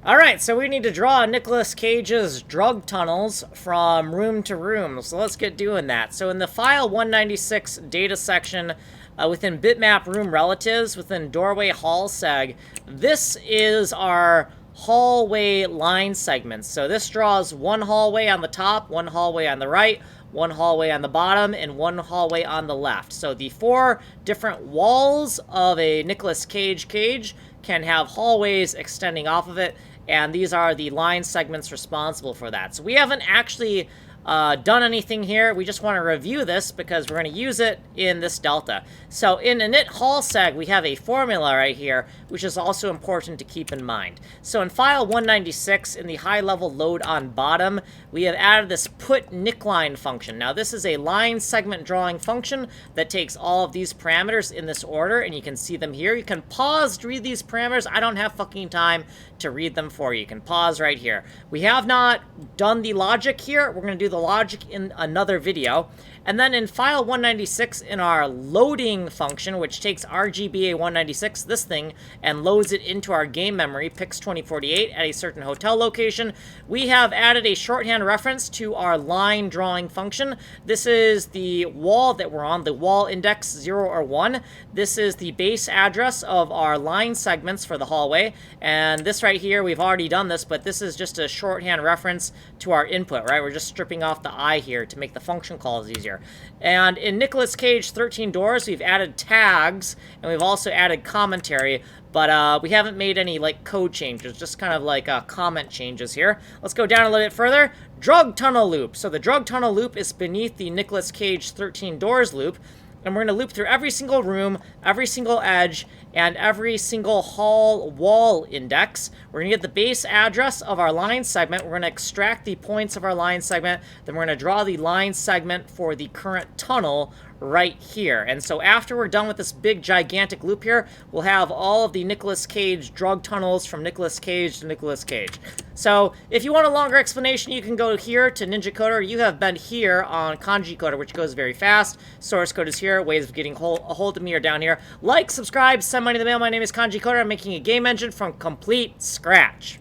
Alright, so we need to draw Nicolas Cage's drug tunnels from room to room. So let's get doing that. So in the file 196 data section, within bitmap room relatives, within doorway hall seg, this is our hallway line segments. So this draws one hallway on the top, one hallway on the right, one hallway on the bottom, and one hallway on the left. So the 4 different walls of a Nicolas Cage cage can have hallways extending off of it, and these are the line segments responsible for that. So we haven't actually done anything here. We just want to review this because we're going to use it in this delta. So in init hall seg, we have a formula right here, which is also important to keep in mind. So in file 196, in the high-level load on bottom, we have added this put nickline function. Now this is a line segment drawing function that takes all of these parameters in this order, and you can see them here. You can pause to read these parameters. I don't have fucking time to read them for you. You can pause right here. We have not done the logic here. We're going to do the logic in another video. And then in file 196, in our loading function, which takes RGBA 196, this thing, and loads it into our game memory, P28, at a certain hotel location, we have added a shorthand reference to our line drawing function. This is the wall that we're on, the wall index 0 or 1. This is the base address of our line segments for the hallway. And this right here, we've already done this, but this is just a shorthand reference to our input, right? We're just stripping off the I here to make the function calls easier. And in Nicolas Cage 13 Doors, we've added tags, and we've also added commentary, but we haven't made any, like, code changes, just kind of like comment changes here. Let's go down a little bit further. Drug tunnel loop. So the drug tunnel loop is beneath the Nicolas Cage 13 Doors loop, and we're going to loop through every single room, every single edge, and every single hall wall index. We're going to get the base address of our line segment. We're going to extract the points of our line segment. Then we're going to draw the line segment for the current tunnel right here. And so after we're done with this big gigantic loop here, we'll have all of the Nicolas Cage drug tunnels from Nicolas Cage to Nicolas Cage. So if you want a longer explanation, you can go here to Ninja Coder. You have been here on Kanji Coder, which goes very fast. Source code is here. Ways of getting a hold of me are down here. Like, subscribe, send money in the mail. My name is Kanji Coder. I'm making a game engine from complete scratch.